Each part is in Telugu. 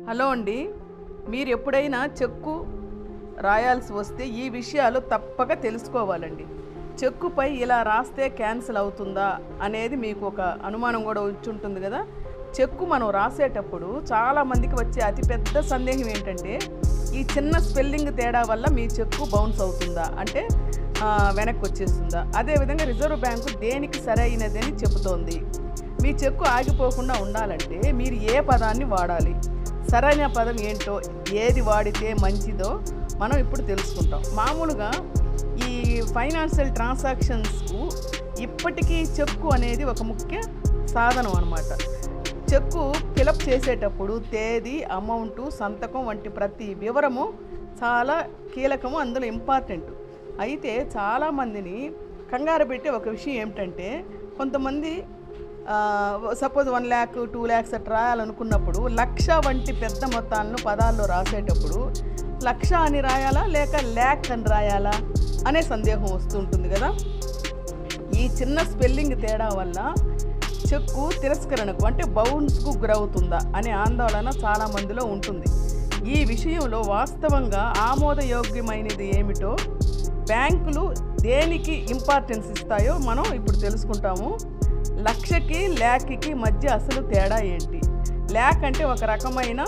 హలో అండి, మీరు ఎప్పుడైనా చెక్కు రాయాల్సి వస్తే ఈ విషయాలు తప్పక తెలుసుకోవాలండి. చెక్కుపై ఇలా రాస్తే క్యాన్సిల్ అవుతుందా అనేది మీకు ఒక అనుమానం కూడా వచ్చి ఉంటుంది కదా. చెక్కు మనం రాసేటప్పుడు చాలామందికి వచ్చే అతిపెద్ద సందేహం ఏంటంటే, ఈ చిన్న స్పెల్లింగ్ తేడా వల్ల మీ చెక్కు బౌన్స్ అవుతుందా, అంటే వెనక్కి వచ్చేస్తుందా. అదేవిధంగా రిజర్వ్ బ్యాంకు దేనికి సరైనదని చెబుతోంది. మీ చెక్కు ఆగిపోకుండా ఉండాలంటే మీరు ఏ పదాన్ని వాడాలి, సరైన పదం ఏంటో, ఏది వాడితే మంచిదో మనం ఇప్పుడు తెలుసుకుంటాం. మామూలుగా ఈ ఫైనాన్షియల్ ట్రాన్సాక్షన్స్కు ఇప్పటికీ చెక్కు అనేది ఒక ముఖ్య సాధనం అన్నమాట. చెక్కు ఫిలప్ చేసేటప్పుడు తేదీ, అమౌంటు, సంతకం వంటి ప్రతి వివరము చాలా కీలకము, అందులో ఇంపార్టెంట్. అయితే చాలామందిని కంగారు పెట్టే ఒక విషయం ఏమిటంటే, కొంతమంది సపోజ్ 1 lakh 2 lakhs అట్లా రాయాలనుకున్నప్పుడు 1,00,000 వంటి పెద్ద మొత్తాలను పదాల్లో రాసేటప్పుడు 1,00,000 అని రాయాలా లేక ల్యాక్ అని రాయాలా అనే సందేహం వస్తుంటుంది కదా. ఈ చిన్న స్పెల్లింగ్ తేడా వల్ల చెక్కు తిరస్కరణకు అంటే బౌన్స్కు గురవుతుందా అనే ఆందోళన చాలామందిలో ఉంటుంది. ఈ విషయంలో వాస్తవంగా ఆమోదయోగ్యమైనది ఏమిటో, బ్యాంకులు దేనికి ఇంపార్టెన్స్ ఇస్తాయో మనం ఇప్పుడు తెలుసుకుంటాము. 1,00,000కి ల్యాక్కి మధ్య అసలు తేడా ఏంటి? ల్యాక్ అంటే ఒక రకమైన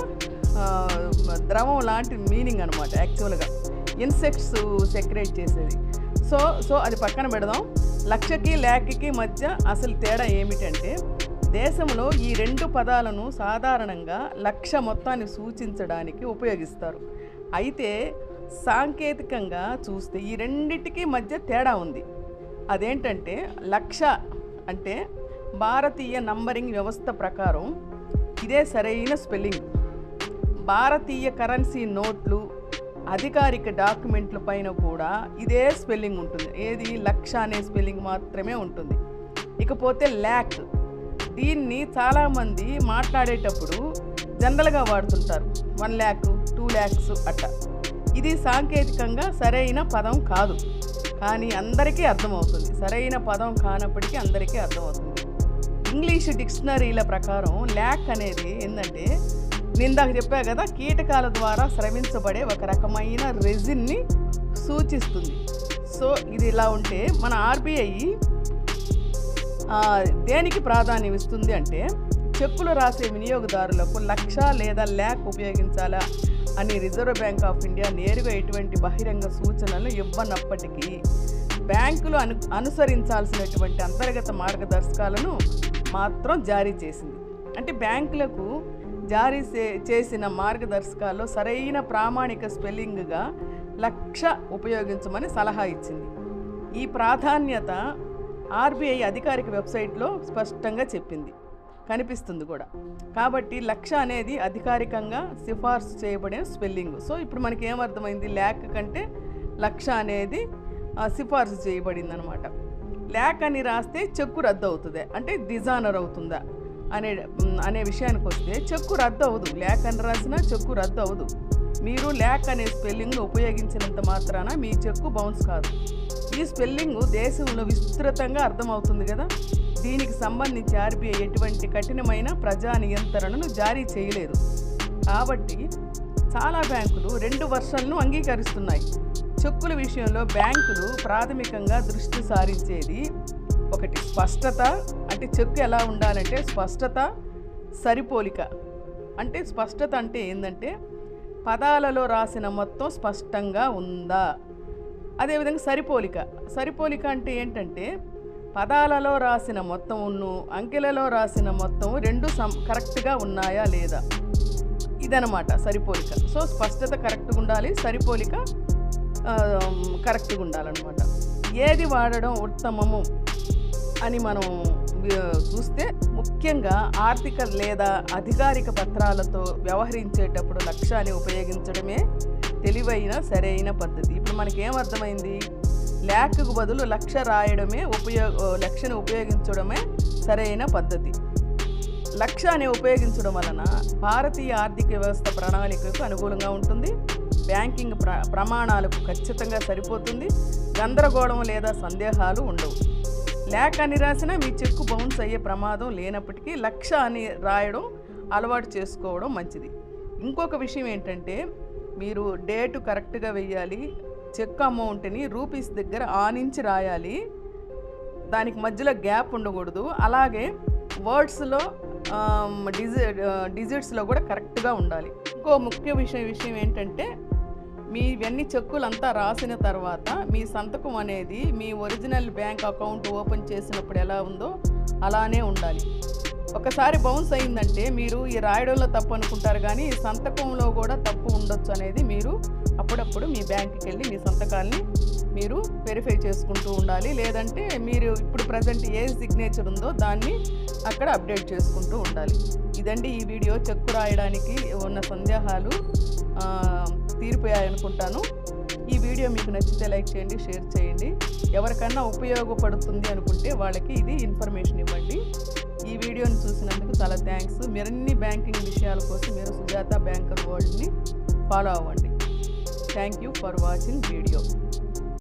ద్రవం లాంటి మీనింగ్ అనమాట. యాక్చువల్గా ఇన్సెక్ట్స్ సెక్రేట్ చేసేది. సో అది పక్కన పెడదాం. 1,00,000కి ల్యాక్కి మధ్య అసలు తేడా ఏమిటంటే, దేశంలో ఈ రెండు పదాలను సాధారణంగా 1,00,000 మొత్తాన్ని సూచించడానికి ఉపయోగిస్తారు. అయితే సాంకేతికంగా చూస్తే ఈ రెండింటికి మధ్య తేడా ఉంది. అదేంటంటే, 1,00,000 అంటే భారతీయ నంబరింగ్ వ్యవస్థ ప్రకారం ఇదే సరైన స్పెల్లింగ్. భారతీయ కరెన్సీ నోట్లు, అధికారిక డాక్యుమెంట్ల పైన కూడా ఇదే స్పెల్లింగ్ ఉంటుంది. ఏది 1,00,000 అనే స్పెల్లింగ్ మాత్రమే ఉంటుంది. ఇకపోతే ల్యాక్, దీన్ని చాలామంది మాట్లాడేటప్పుడు జనరల్గా వాడుతుంటారు. 1 lakh 2 lakhs అట్లా. ఇది సాంకేతికంగా సరైన పదం కాదు, కానీ అందరికీ అర్థమవుతుంది. సరైన పదం కానప్పటికీ అందరికీ అర్థమవుతుంది. ఇంగ్లీష్ డిక్షనరీల ప్రకారం ల్యాక్ అనేది ఏంటంటే, నిందాక చెప్పా కదా, కీటకాల ద్వారా స్రవించబడే ఒక రకమైన రెజిన్ని సూచిస్తుంది. సో ఇది ఇలా ఉంటే మన ఆర్బీఐ దేనికి ప్రాధాన్యం ఇస్తుంది అంటే, చెక్కులు రాసే వినియోగదారులకు 1,00,000 లేదా ల్యాక్ ఉపయోగించాలా అని రిజర్వ్ బ్యాంక్ ఆఫ్ ఇండియా నేరుగా ఎటువంటి బహిరంగ సూచనలు ఇవ్వనప్పటికీ బ్యాంకులు అనుసరించాల్సినటువంటి అంతర్గత మార్గదర్శకాలను మాత్రం జారీ చేసింది. అంటే బ్యాంకులకు జారీ చేసిన మార్గదర్శకాల్లో సరైన ప్రామాణిక స్పెల్లింగ్గా 1,00,000 ఉపయోగించమని సలహా ఇచ్చింది. ఈ ప్రాధాన్యత ఆర్బీఐ అధికారిక వెబ్సైట్లో స్పష్టంగా కనిపిస్తుంది కూడా. కాబట్టి 1,00,000 అనేది అధికారికంగా సిఫార్సు చేయబడిన స్పెల్లింగ్. సో ఇప్పుడు మనకి ఏమర్థమైంది, ల్యాక్ కంటే 1,00,000 అనేది సిఫార్సు చేయబడింది అనమాట. ల్యాక్ అని రాస్తే చెక్కు రద్దు అవుతుంది, అంటే డిజానర్ అవుతుందా అనే విషయానికి వస్తే, చెక్కు రద్దు అవ్వదు. ల్యాక్ అని రాసినా చెక్కు రద్దు అవ్వదు. మీరు ల్యాక్ అనే స్పెల్లింగ్ను ఉపయోగించినంత మాత్రాన మీ చెక్కు బౌన్స్ కాదు. ఈ స్పెల్లింగ్ దేశంలో విస్తృతంగా అర్థమవుతుంది కదా. దీనికి సంబంధించి ఆర్బీఐ ఎటువంటి కఠినమైన ప్రజా నియంత్రణను జారీ చేయలేదు. కాబట్టి చాలా బ్యాంకులు 2 వెర్షన్లను అంగీకరిస్తున్నాయి. చెక్కుల విషయంలో బ్యాంకులు ప్రాథమికంగా దృష్టి సారించేది ఒకటి, స్పష్టత. అంటే చెక్కు ఎలా ఉండాలంటే స్పష్టత, సరిపోలిక. అంటే స్పష్టత అంటే ఏంటంటే, పదాలలో రాసిన మొత్తం స్పష్టంగా ఉందా. అదేవిధంగా సరిపోలిక అంటే ఏంటంటే, పదాలలో రాసిన మొత్తమును అంకెలలో రాసిన మొత్తం రెండు కరెక్ట్గా ఉన్నాయా లేదా, ఇదనమాట సరిపోలిక. సో స్పష్టత కరెక్ట్గా ఉండాలి, సరిపోలిక కరెక్ట్గా ఉండాలన్నమాట. ఏది వాడడం ఉత్తమము అని మనం చూస్తే, ముఖ్యంగా ఆర్థిక లేదా అధికారిక పత్రాలతో వ్యవహరించేటప్పుడు 1,00,000 ఉపయోగించడమే తెలివైన సరైన పద్ధతి. ఇప్పుడు మనకేమర్థమైంది, ల్యాక్కు బదులు 1,00,000 రాయడమే 1,00,000 ఉపయోగించడమే సరైన పద్ధతి. 1,00,000 ఉపయోగించడం వలన భారతీయ ఆర్థిక వ్యవస్థ ప్రణాళికకు అనుకూలంగా ఉంటుంది. బ్యాంకింగ్ ప్రమాణాలకు ఖచ్చితంగా సరిపోతుంది. గందరగోళం లేదా సందేహాలు ఉండవు. ల్యాక్ అని రాసినా మీ చెక్కు బౌన్స్ అయ్యే ప్రమాదం లేనప్పటికీ 1,00,000 అని రాయడం అలవాటు చేసుకోవడం మంచిది. ఇంకొక విషయం ఏంటంటే మీరు డేటు కరెక్ట్గా వెయ్యాలి. చెక్ అమౌంట్ని రూపీస్ దగ్గర ఆనించి రాయాలి. దానికి మధ్యలో గ్యాప్ ఉండకూడదు. అలాగే వర్డ్స్లో డిజిట్స్లో కూడా కరెక్ట్గా ఉండాలి. ఇంకో ముఖ్య విషయం ఏంటంటే ఇవన్నీ చెక్కులంతా రాసిన తర్వాత మీ సంతకం అనేది మీ ఒరిజినల్ బ్యాంక్ అకౌంట్ ఓపెన్ చేసినప్పుడు ఎలా ఉందో అలానే ఉండాలి. ఒకసారి బౌన్స్ అయిందంటే మీరు ఈ రాయడంలో తప్పు అనుకుంటారు, కానీ సంతకంలో కూడా తప్పు ఉండొచ్చు అనేది మీరు అప్పుడప్పుడు మీ బ్యాంక్కి వెళ్ళి మీ సంతకాల్ని మీరు వెరిఫై చేసుకుంటూ ఉండాలి. లేదంటే మీరు ఇప్పుడు ప్రజెంట్ ఏ సిగ్నేచర్ ఉందో దాన్ని అక్కడ అప్డేట్ చేసుకుంటూ ఉండాలి. ఇదండి ఈ వీడియో. చెక్కు రాయడానికి ఉన్న సందేహాలు తీరిపోయాయనుకుంటాను. ఈ వీడియో మీకు నచ్చితే లైక్ చేయండి, షేర్ చేయండి. ఎవరికన్నా ఉపయోగపడుతుంది అనుకుంటే వాళ్ళకి ఇది ఇన్ఫర్మేషన్ ఇవ్వండి. ఈ వీడియోని చూసినందుకు చాలా థ్యాంక్స్. మరిన్ని బ్యాంకింగ్ విషయాల కోసం మీరు సుజాత బ్యాంకర్ వరల్డ్ని ఫాలో అవ్వండి. Thank you for watching video.